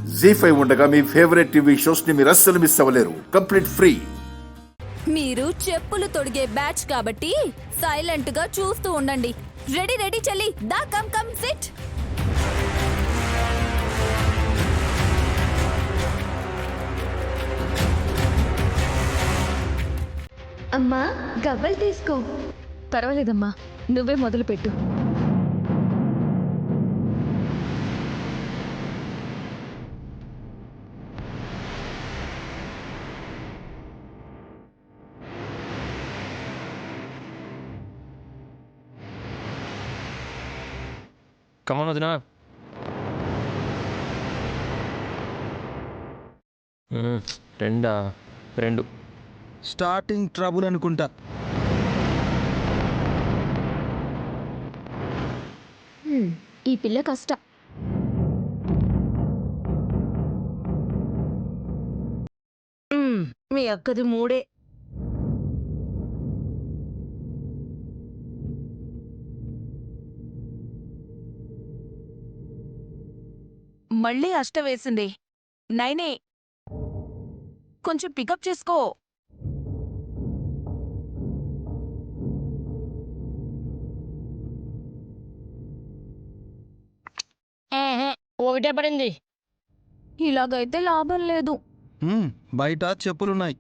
జీ5 ఉండగా మీ favourite TV shows ని మీరు అస్సలు మిస్ అవ్వలేరు. Complete free. మీరు చెప్పులు తొడిగే బ్యాచ్ కాబట్టి సైలెంట్ గా చూస్తూ ఉండండి. రెడీ రెడీ చెల్లి, దా కమ్ కమ్ సిట్. అమ్మా గవ్వలు తీసుకో. పర్వాలేదమ్మా, నువ్వే మొదలు పెట్టు. కమాన్ వదినా. రెండు స్టార్టింగ్ ట్రబుల్ అనుకుంటా. ఈ పిల్ల కష్ట. మీ అక్కది మూడే. మళ్ళీ అష్ట వేసింది. నైనే, కొంచెం పికప్ చేసుకో. ఒకటే పడింది. ఇలాగైతే లాభం లేదు. బయట చెప్పులున్నాయి.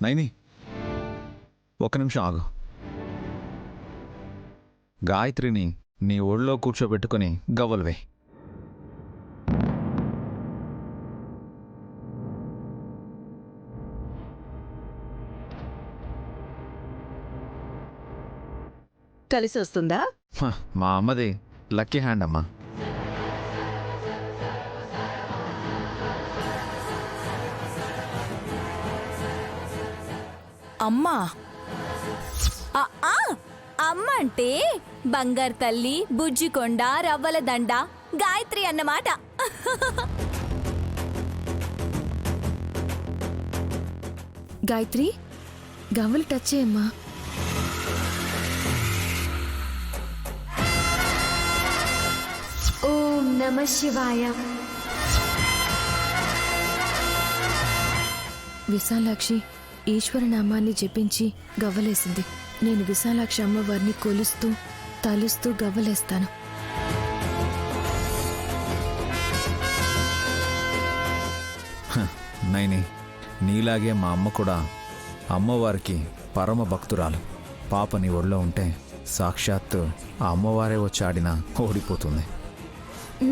నైని, ఒక నిమిషం ఆగు. గాయత్రిని నీ ఒళ్ళో కూర్చోబెట్టుకుని గవ్వలువే. కలిసి వస్తుందా? మా అమ్మది లక్కీ హ్యాండ్ అమ్మా. అమ్మా అమ్మ అంటే బంగారు తల్లి, బుజ్జికొండ, రవ్వల దండ, గాయత్రి అన్నమాట. గాయత్రి, గవ్వలు టచ్ చేయమ్మా. ఓం నమః శివాయ. విశాలాక్షి ఈశ్వర నామాన్ని జపించి గవ్వలేసింది. నేను విశాలాక్షి అమ్మవారిని కొలుస్తూ తలుస్తూ గవ్వలేస్తాను. నైని, నీలాగే మా అమ్మ కూడా అమ్మవారికి పరమ భక్తురాలు. పాప నీ ఒళ్ళో ఉంటే సాక్షాత్తు ఆ అమ్మవారే వచ్చి ఆడినా ఓడిపోతుంది.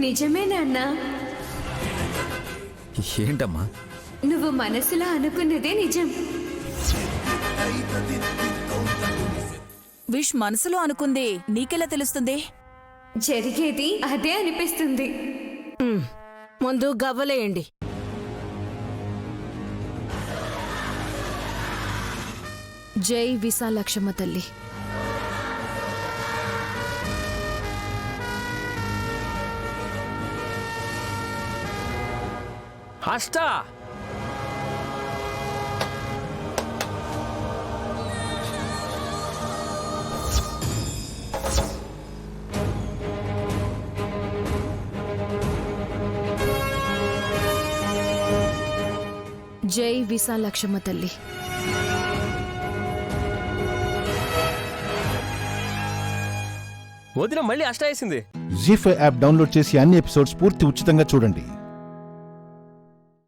నిజమే నాన్న. ఏంటమ్మా నువ్వు మనసులో అనుకున్నదే నిజం. విష్ మనసులో అనుకుంది నీకెలా తెలుస్తుంది? జరిగేది అదే అనిపిస్తుంది. ముందు గవ్వలేయండి. జై విశాలాక్షమ్మ తల్లి. అష్ట. జై విశాలాక్షమ్మ తల్లి. వదిన మళ్ళీ అష్ట వేసింది. జీ5 యాప్ డౌన్లోడ్ చేసి అన్ని ఎపిసోడ్స్ పూర్తి ఉచితంగా చూడండి.